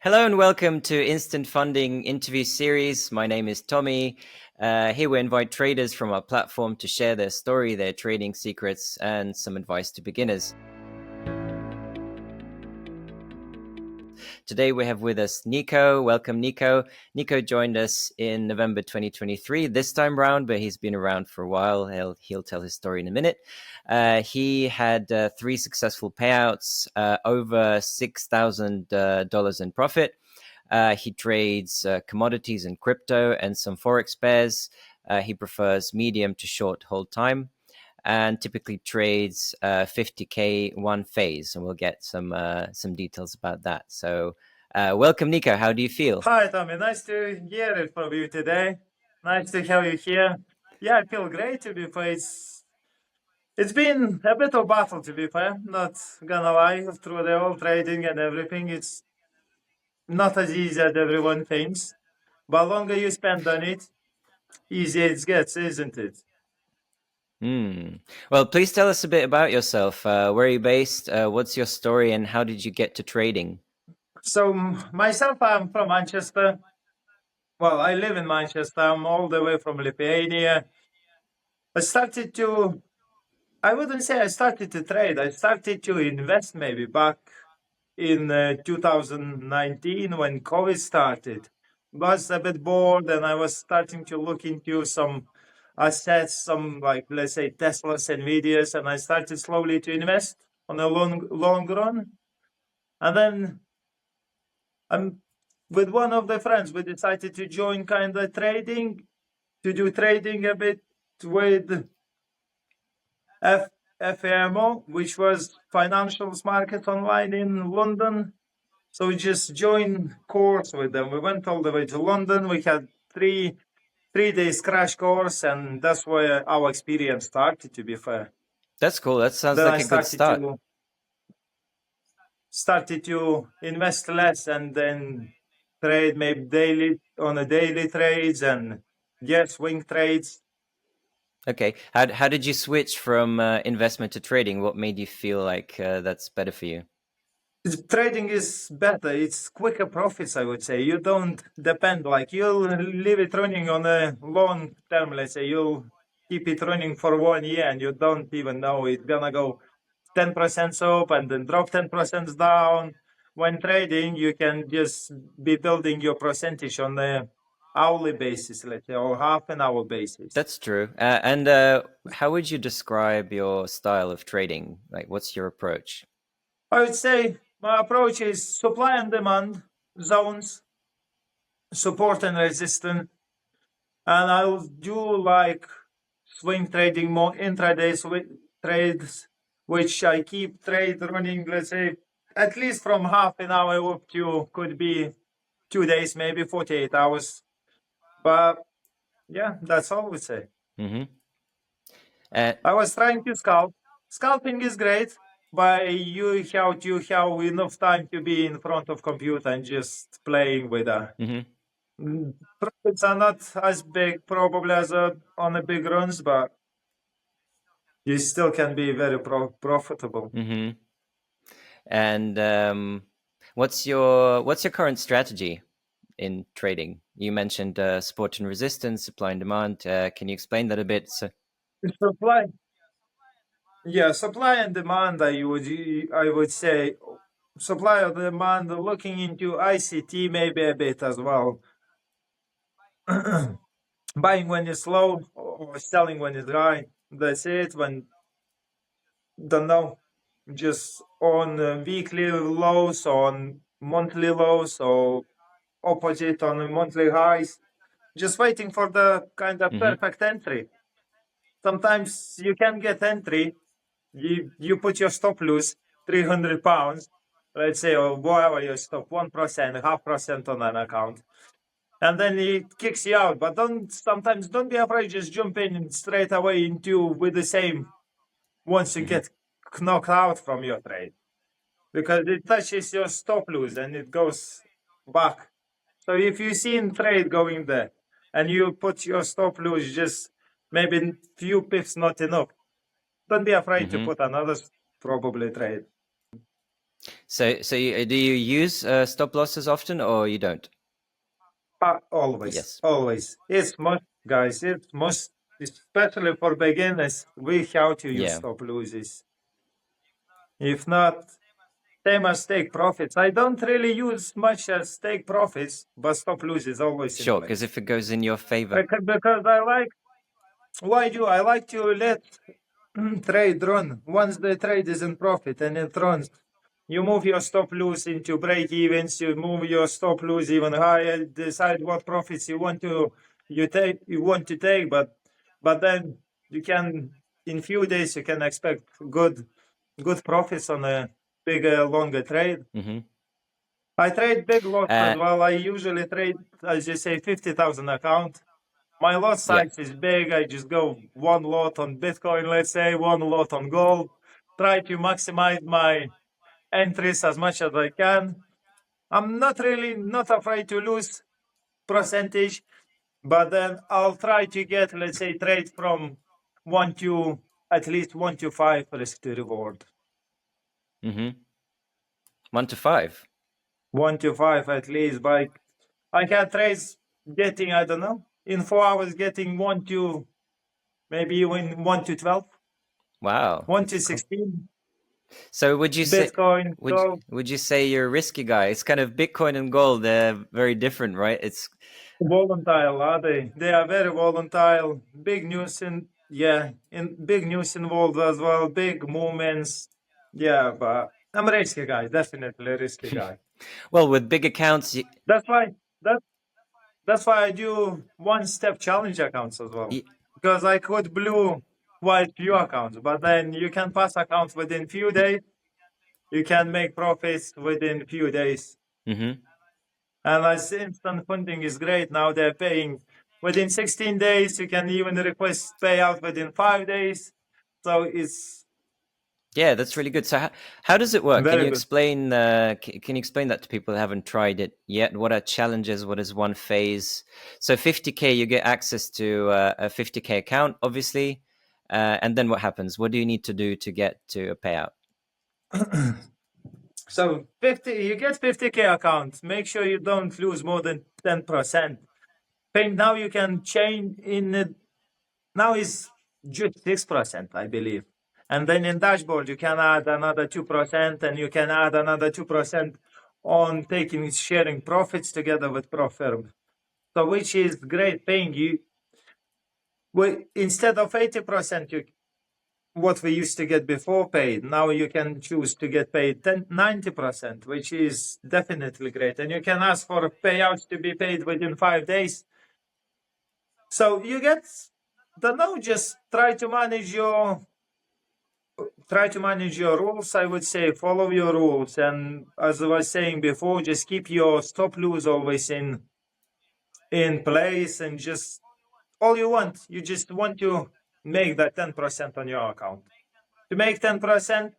Hello and welcome to Instant Funding interview series. My name is Tommy. Here we invite traders from our platform to share their story, their trading secrets, and some advice to beginners. Today we have with us Niko. Welcome, Niko. Niko joined us in November 2023 this time round, but he's been around for a while. He'll tell his story in a minute. He had 3 successful payouts, over $6,000 in profit. He trades commodities and crypto and some forex pairs. He prefers medium to short hold time, and typically trades 50K one phase, and we'll get some details about that. So welcome, Niko. How do you feel? Hi, Tommy. Nice to hear it from you today. Nice to have you here. Yeah, I feel great, to be fair. It's been a bit of battle, to be fair. Not gonna lie, through the whole trading and everything. It's not as easy as everyone thinks. But longer you spend on it, easier it gets, isn't it? Well, please tell us a bit about yourself. Where are you based? What's your story, and how did you get to trading? So myself, I'm from Manchester. Well, I live in Manchester. I'm all the way from Lithuania. I wouldn't say I started to trade. I started to invest maybe back in 2019 when COVID started. Was a bit bored and I was starting to look into some assets, some like, let's say, Teslas and Nvidias, and I started slowly to invest on a long run. And then with one of the friends, we decided to join kind of trading, to do trading a bit with FAMO, which was Financials Market Online in London. So we just joined course with them. We went all the way to London. We had three days crash course, and that's where our experience started, to be fair. That's cool. That sounds Then like I a good start. started to invest less and then trade maybe daily trades and swing trades. Okay. How did you switch from investment to trading? What made you feel like that's better for you? Trading is better. It's quicker profits, I would say. You don't depend, like you'll leave it running on a long term, let's say. You'll keep it running for 1 year and you don't even know it's gonna go 10% up and then drop 10% down. When trading, you can just be building your percentage on a hourly basis, let's say, or half an hour basis. That's true. And how would you describe your style of trading? Like, what's your approach? I would say my approach is supply and demand zones, support and resistance. And I'll do like swing trading, more intraday trades, which I keep trade running, let's say, at least from half an hour up to could be 2 days, maybe 48 hours. But yeah, that's all we say. Mm-hmm. I was trying to scalp. Scalping is great, but you have to have enough time to be in front of computer and just playing with that. Profits are not as big probably as on the big runs, but you still can be very profitable. And what's your current strategy in trading? You mentioned support and resistance, supply and demand. Can you explain that a bit? Supply, supply and demand. I would say supply and demand. Looking into ICT maybe a bit as well. Buying when it's low or selling when it's high. That's it. When don't know, just on weekly lows, on monthly lows, or opposite on monthly highs. Just waiting for the kind of perfect entry. Sometimes you can get entry. You put your stop loss 300 pounds, let's say, or whatever you stop 1%, 0.5% on an account, and then it kicks you out. But sometimes don't be afraid. Just jump in straight away into with the same once you get knocked out from your trade, because it touches your stop loss and it goes back. So if you see in trade going there and you put your stop loss just maybe few pips not enough, don't be afraid to put another probably trade. So do you use stop losses often, or you don't? Always, Yes. always. It's must, guys. It's must, especially for beginners. We have to use Yeah. stop losses. If not, same as take profits. I don't really use much as take profits, but stop losses always in Sure, because place. if it goes in your favor. Because I like. Why do I like to let trade run? Once the trade is in profit and it runs, you move your stop loss into break evens. You move your stop loss even higher. Decide what profits you want to take, but then you can in few days you can expect good profits on a bigger longer trade. Mm-hmm. I trade big lots as Uh, well. I usually trade, as you say, 50,000 account. My lot yeah. size is big. I just go one lot on Bitcoin, let's say, one lot on gold. Try to maximize my entries as much as I can. I'm not afraid to lose percentage, but then I'll try to get, let's say, trade from one to at least 1 to 5 risk to reward. Mm-hmm. 1 to 5. 1 to 5 at least. But I had trades getting, I don't know, in 4 hours getting 1 to maybe even 1 to 12, Wow, one that's to cool. 16. So would you say Bitcoin, gold, would you say you're a risky guy? It's kind of Bitcoin and gold. They're very different, right? It's volatile, are they? They are very volatile. Big news in big news involved as well. Big movements. Yeah, but I'm a risky guy. Definitely a risky guy. well, with big accounts. That's why that that's why I do one-step challenge accounts as well. Y- Because I could blue white few accounts, but then you can pass accounts within few days. You can make profits within few days. mm-hmm. And as instant funding is great, now they're paying within 16 days. You can even request payout within 5 days. So it's Yeah, that's really good. So how does it work? Can very you good. explain? Can you explain that to people who haven't tried it yet? What are challenges? What is one phase? So 50K, you get access to a 50K account, obviously, and then what happens? What do you need to do to get to a payout? So you get 50K account. Make sure you don't lose more than 10%. Now you can change now is just 6%, I believe. And then in dashboard, you can add another 2%, and you can add another 2% on sharing profits together with ProFirm. So which is great paying you. Instead of 80%, what we used to get before paid, now you can choose to get paid 90%, which is definitely great. And you can ask for payouts to be paid within 5 days. So you get, don't know, just try to manage your rules. I would say follow your rules. And as I was saying before, just keep your stop loss always in place, and just all you want. You just want to make that 10% on your account. To make 10%,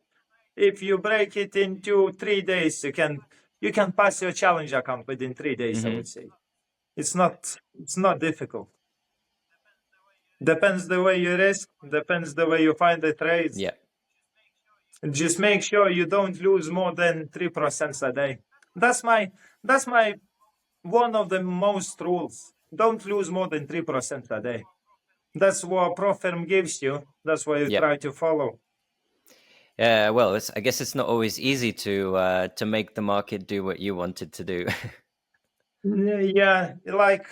if you break it into 3 days, you can pass your challenge account within 3 days, I Mm-hmm. would say. It's not difficult. Depends the way you risk, depends the way you find the trades. Yeah. Just make sure you don't lose more than 3% a day. That's my one of the most rules. Don't lose more than 3% a day. That's what ProFirm gives you. That's what you Yeah. try to follow. Well, I guess it's not always easy to make the market do what you wanted to do. Yeah, like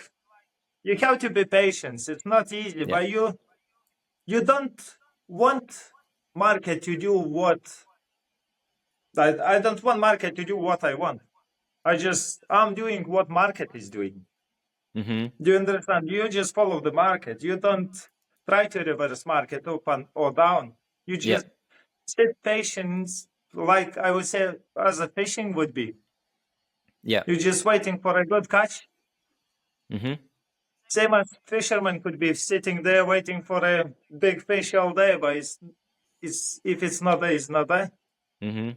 you have to be patient. It's not easy, Yeah. but you don't want market to do what I don't want market to do what I want. I'm doing what market is doing. Mm-hmm. Do you understand? You just follow the market. You don't try to reverse market up or down. You Yeah. just sit patient, like I would say, as a fishing would be. Yeah. You're just waiting for a good catch. Mm-hmm. Same as fisherman could be sitting there waiting for a big fish all day, but it's if it's not there, it's not there. Mm-hmm.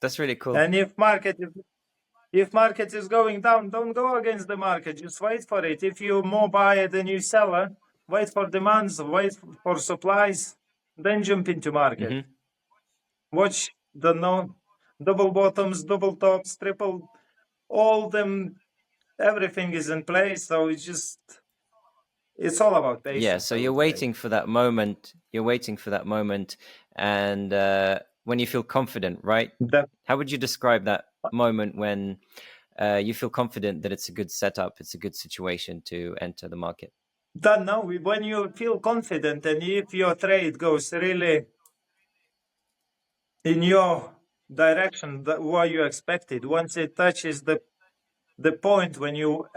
That's really cool. And if market is going down, don't go against the market. Just wait for it. If you're more buyer than you seller, wait for demands, wait for supplies, then jump into market. Mm-hmm. Watch double bottoms, double tops, triple, all them, everything is in place. So it's all about Yeah, patience, so I you're would say. waiting for that moment. You're waiting for that moment, and when you feel confident, right? That, How would you describe that moment when you feel confident that it's a good setup, it's a good situation to enter the market? that now, when you feel confident and if your trade goes really in your direction, that what you expected, once it touches the point when you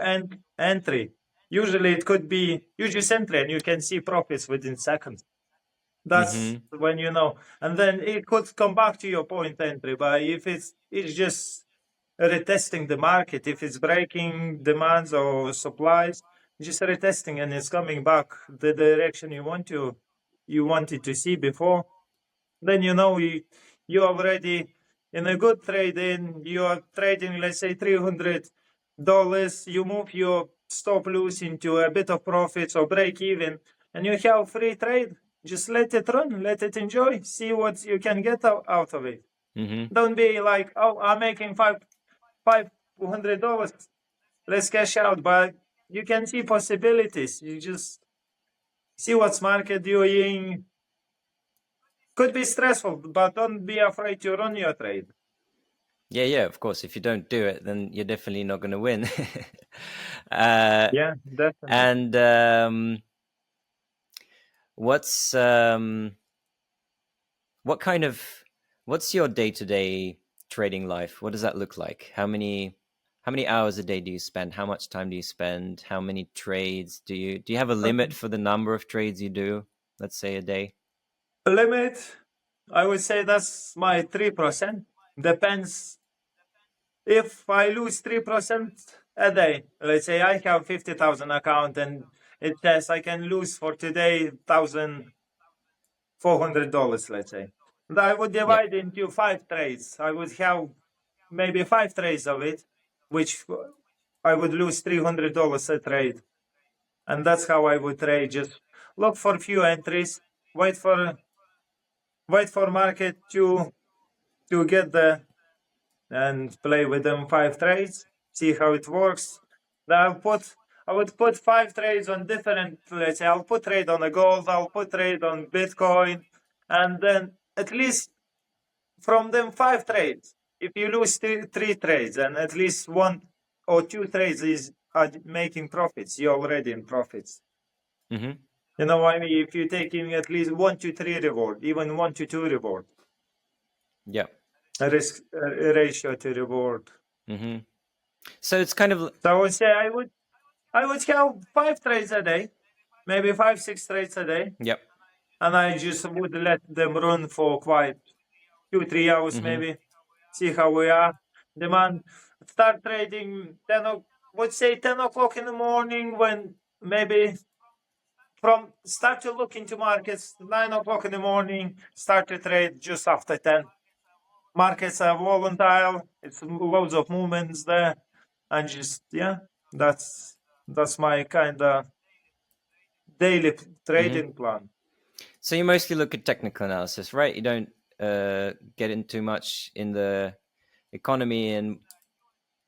entry, usually it could be you just entry and you can see profits within seconds. That's Mm-hmm. when you know, and then it could come back to your point entry. But if it's just retesting the market, if it's breaking demands or supplies, just retesting and it's coming back the direction you wanted to see before, then you know you're already in a good trade. In you are trading, let's say $300, you move your stop loss into a bit of profits or break even, and you have free trade. Just let it run, let it enjoy, see what you can get out of it. Mm-hmm. Don't be like, oh, I'm making $500, let's cash out. But you can see possibilities. You just see what's market doing. Could be stressful, but don't be afraid to run your trade. Yeah, of course. If you don't do it, then you're definitely not going to win. Yeah, definitely. And what's what kind of what's your day-to-day trading life? What does that look like? How many hours a day do you spend? How much time do you spend? How many trades do you have a limit for the number of trades you do? Let's say a day. Limit, I would say that's my 3%. Depends. If I lose 3% a day, let's say I have 50,000 account and it says I can lose for today $1,400, let's say. And I would Yeah. divide into 5 trades. I would have maybe 5 trades of it, which I would lose $300 a trade. And that's how I would trade. Just look for few entries, wait for market to get the and play with them 5 trades, see how it works. Then I would put 5 trades on different, let's say I'll put trade on the gold, I'll put trade on Bitcoin, and then at least from them 5 trades, if you lose three trades and at least 1 or 2 trades are making profits, you're already in profits. Mm-hmm. You know what I mean? If you're taking at least 1 to 3 reward, even 1 to 2 reward, Yeah. a risk ratio to reward. Mm-hmm. So it's kind of So I would say I would have 5 trades a day, maybe 5, 6 trades a day, yep. and I just would let them run for quite 2, 3 hours Mm-hmm. maybe, see how we are. Demand start trading would say 10 o'clock in the morning when maybe from start to look into markets 9 o'clock in the morning, start to trade just after 10. Markets are volatile, it's loads of movements there, and just that's my kind of daily Mm-hmm. trading plan. So you mostly look at technical analysis, right? You don't get into much in the economy and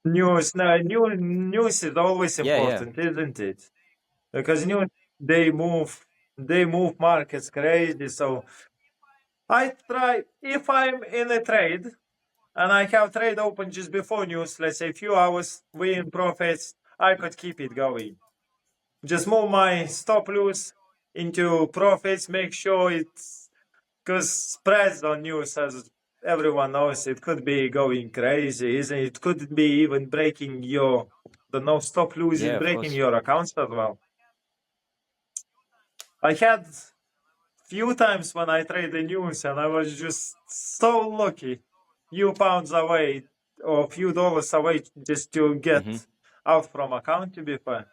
News, no, news is always yeah. important, isn't it? Because news they move markets crazy. So I try if I'm in a trade and I have trade open just before news, let's say a few hours, we in profits, I could keep it going. Just move my stop loss into profits, make sure it's because spreads on news, as everyone knows, it could be going crazy, isn't it? It could be even breaking the no stop losing, Yeah, of breaking course. your accounts as well. I had few times when I trade the news and I was just so lucky, few pounds away or few dollars away just to Mm-hmm. get out from account, to be fair.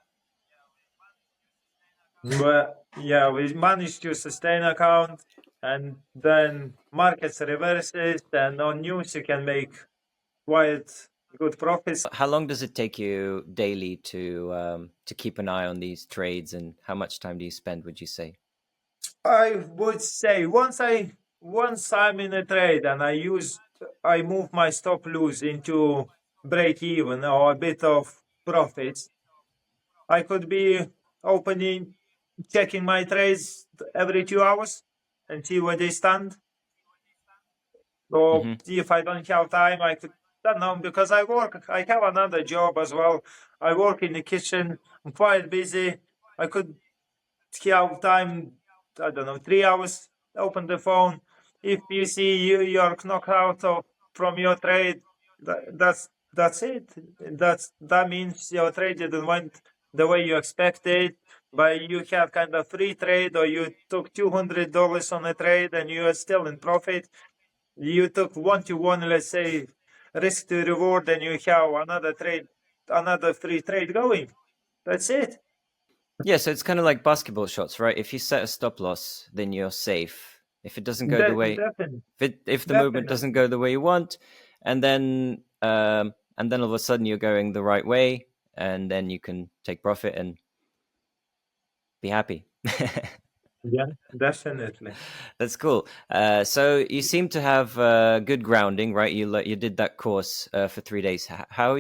But yeah, we managed to sustain account, and then markets reverses, and on news you can make quite good profits. How long does it take you daily to keep an eye on these trades, and how much time do you spend? Would you say? I would say once I'm in a trade and I use I move my stop lose into break even or a bit of profits, I could be opening, checking my trades every 2 hours and see where they stand. Or Hmm. if I don't have time, I could, don't know, because I work, I have another job as well. I work in the kitchen. I'm quite busy. I could have time, I don't know, 3 hours, open the phone. If you see you're knocked out from your trade, that's it. That means your trade didn't went the way you expected, but you have kind of free trade, or you took $200 on a trade and you are still in profit. You took 1 to 1, let's say, risk to reward, and you have another trade, another free trade going. That's it. Yeah, so it's kind of like basketball shots, right? If you set a stop loss, then you're safe. If it doesn't go the way, Definitely. if the movement doesn't Definitely. go the way you want, and then all of a sudden you're going the right way, and then you can take profit and be happy. Yeah, definitely. That's cool. So you seem to have good grounding, right? You did that course for 3 days. How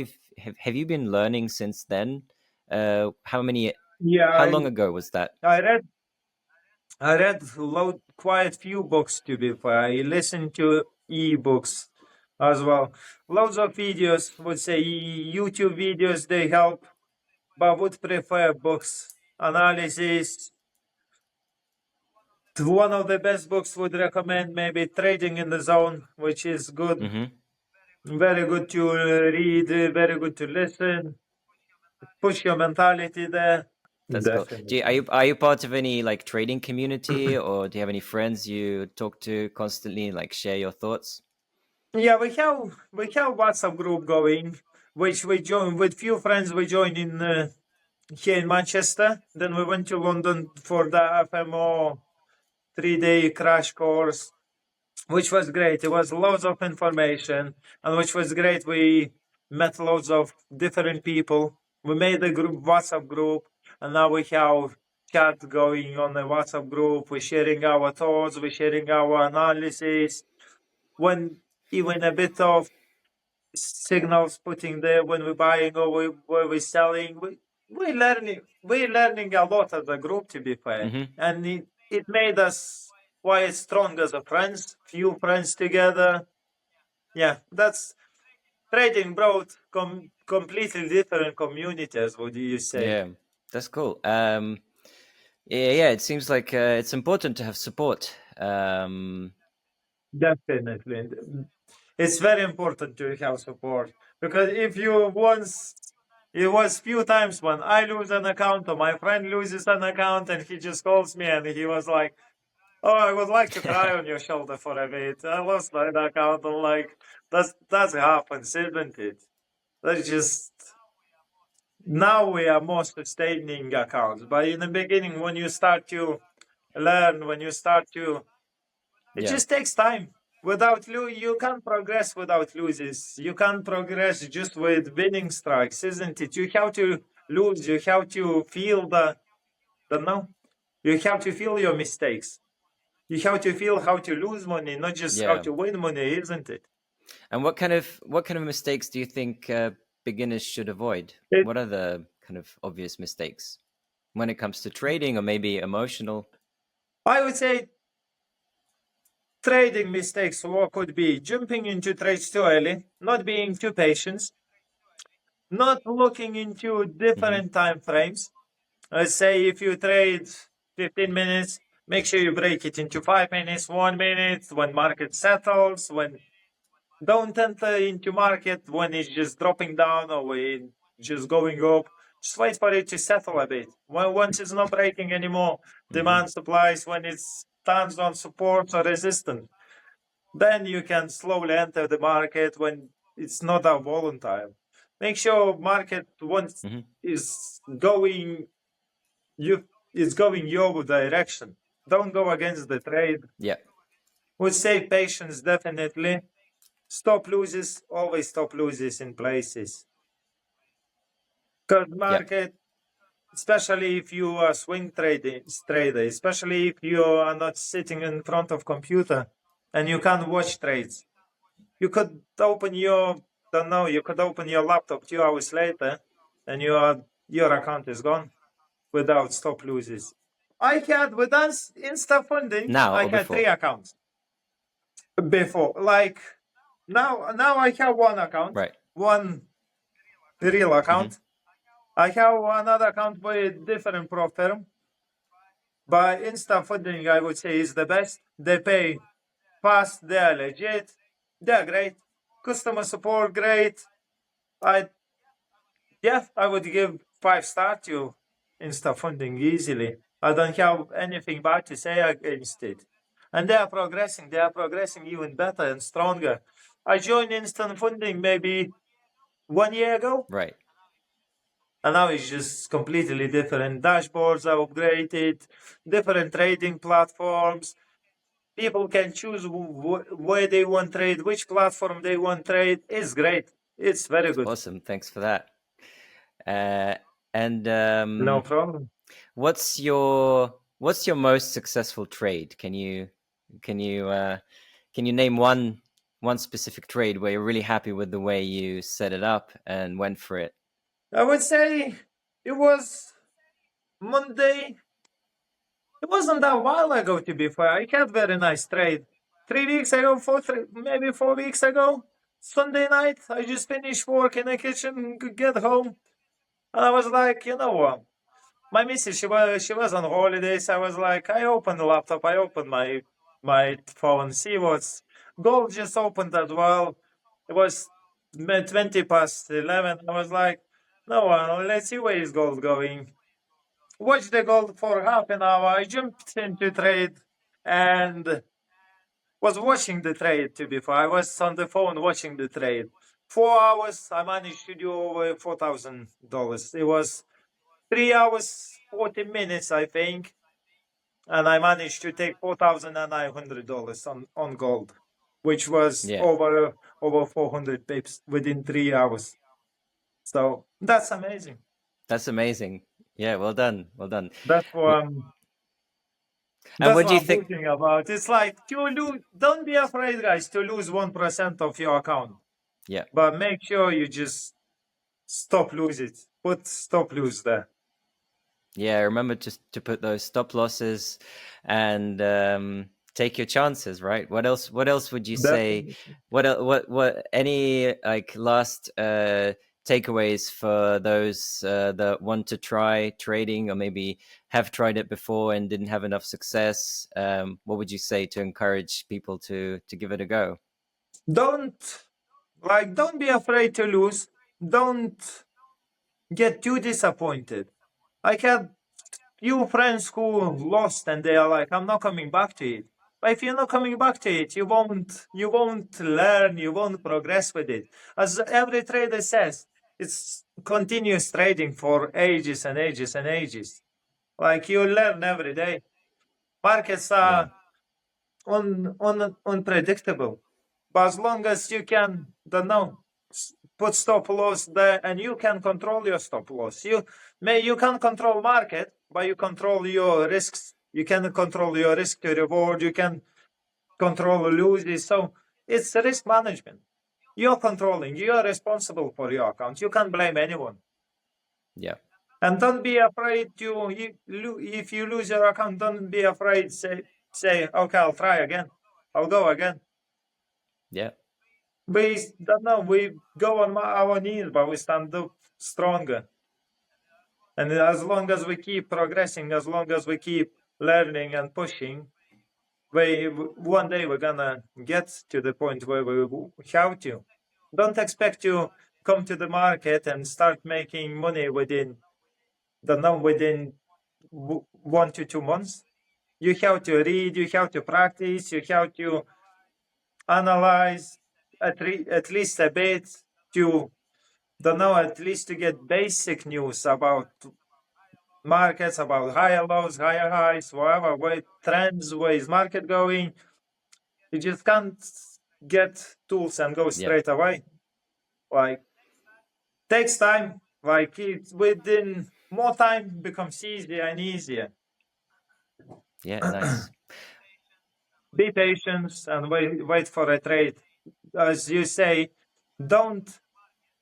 have you been learning since then? How many? Yeah, How long ago was that? I read quite few books, to be fair. I listened to e-books as well. Loads of videos, would say YouTube videos, they help, but would prefer books. Analysis. One of the best books would recommend maybe Trading in the Zone, which is good, Mm-hmm. very good to read, very good to listen, push your mentality there. That's cool. Definitely. Are you part of any like trading community, or do you have any friends you talk to constantly, like share your thoughts? Yeah, we have WhatsApp group going, which we join with few friends. We joined in here in Manchester. Then we went to London for the FMO 3 day crash course, which was great. It was loads of information, and which was great. We met loads of different people. We made a group, WhatsApp group, and now we have chat going on the WhatsApp group. We're sharing our thoughts. We're sharing our analysis. When even a bit of signals putting there when we're buying or where we're selling, we're learning a lot as a group, to be fair, Mm-hmm. and it made us quite strong as a friends, few friends together. Yeah, that's trading brought completely different communities. What do you say? Yeah, that's cool. Yeah. It seems like it's important to have support. Definitely. It's very important to have support, because if you once, it was few times when I lose an account or my friend loses an account and he just calls me and he was like, "Oh, I would like to cry on your shoulder for a bit. I lost my account." I'm like, that's happens, isn't it? That's just, now we are more sustaining accounts. But in the beginning, when you start to learn, when you start to, it Yeah. just takes time. Without you can't progress without loses. You can't progress just with winning strikes, isn't it? You have to lose. You have to feel the no. You have to feel your mistakes. You have to feel how to lose money, not just how Yeah. to win money, isn't it? And what kind of mistakes do you think beginners should avoid? it What are the kind of obvious mistakes when it comes to trading, or maybe emotional? I would say trading mistakes what could be jumping into trades too early, not being too patient, not looking into Mm-hmm. different time frames. Let's say if you trade 15 minutes, make sure you break it into 5 minutes, 1 minute, when market settles, when don't enter into market when it's just dropping down or when just going up. Just wait for it to settle a bit. When once it's not breaking anymore, Mm-hmm. demand supplies, when it stands on support or resistance, then you can slowly enter the market when it's not that volatile. Make sure market once Mm-hmm. is going, you is going your direction. Don't go against the trade. Yeah. Would say patience, definitely. Stop loses, always stop loses in places. Because Yeah. market, especially if you are trader, especially if you are not sitting in front of computer and you can't watch trades. You could open your, don't know, you could open your laptop 2 hours later and your account is gone without stop losses. I had, with us Insta funding, Now I or had 3 before? accounts before. Like now I have one account, Right. one real Hmm. account. I have another account with different pro firm. But Insta funding, I would say, is the best. They pay fast, they are legit, they are great. Customer support, great. I I would give 5 star to Insta funding easily. I don't have anything bad to say against it. And they are progressing even better and stronger. I joined Instant Funding maybe 1 year ago, Right. and now it's just completely different. Dashboards are upgraded, different trading platforms. People can choose where they want trade, which platform they want trade. It's great. It's very good. Awesome. Thanks for that. And No problem. what's your most successful trade? Can you name one specific trade where you're really happy with the way you set it up and went for it? I would say it was Monday. It wasn't that while ago, to be fair. I had very nice trade. 3 weeks ago, maybe 4 weeks ago, Sunday night, I just finished work in the kitchen, get home, and I was like, you know what? My missus, she was on holidays. I was like, I opened the laptop, I opened my phone, see what's gold just opened as well. It was 20 past 11. I was like, no, let's see where is gold going. Watch the gold for half an hour. I jumped into trade and was watching the trade, to be fair. I was on the phone watching the trade. 4 hours, I managed to do over $4,000. It was 3 hours, 40 minutes, I think. And I managed to take $4,900 on gold, which was Yeah, over 400 pips within 3 hours. So that's amazing. that's amazing. Yeah, well done, well done. That's what W- I'm And That's what what do you I'm think? talking about. It's like to lose. Don't be afraid, guys, to lose 1% of your account, Yeah, but make sure you just stop lose it. Put stop lose there. yeah. Remember just to put those stop losses and take your chances. Right. What else? What else would you say? Definitely. What? Any like last takeaways for those that want to try trading or maybe have tried it before and didn't have enough success? What would you say to encourage people to give it a go? Don't be afraid to lose. Don't get too disappointed. I had few friends who lost and they are like, I'm not coming back to it. But if you're not coming back to it, you won't learn, you won't progress with it. As every trader says, it's continuous trading for ages and ages and ages. Like you learn every day. Markets Yeah, are unpredictable. But as long as you can, don't know, put stop loss there and you can control your stop loss. You can control market, but you control your risks. You can control your risk to reward. You can control losses. So it's risk management. You're controlling. You're responsible for your account. You can't blame anyone. yeah, And don't be afraid if you lose your account. Don't be afraid. Say, okay, I'll try again. I'll go again. yeah, We don't know. We go on our knees, but we stand up stronger. And as long as we keep progressing, as long as we keep learning and pushing, one day we're gonna get to the point where we have to. Don't expect to come to the market and start making money within, don't know, within 1 to 2 months. You have to read, you have to practice, you have to analyze at least a bit to, don't know, at least to get basic news about markets, about higher lows, higher highs, whatever, where trends, where is market going. You just can't get tools and go yeah, straight away. Like, takes time. Like, it's within more time becomes easier and easier. yeah. Nice. Be patient and wait for a trade. as you say, don't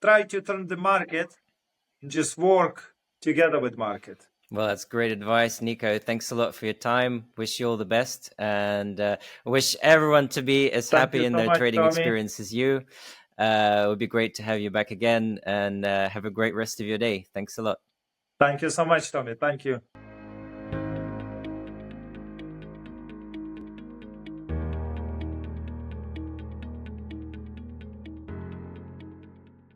try to turn the market, just work together with market. Well, that's great advice, Niko. Thanks a lot for your time. Wish you all the best, and wish everyone to be as Thank happy you in so their much, trading Tommy. experience as you. It would be great to have you back again, and have a great rest of your day. Thanks a lot. Thank you so much, Tommy. Thank you.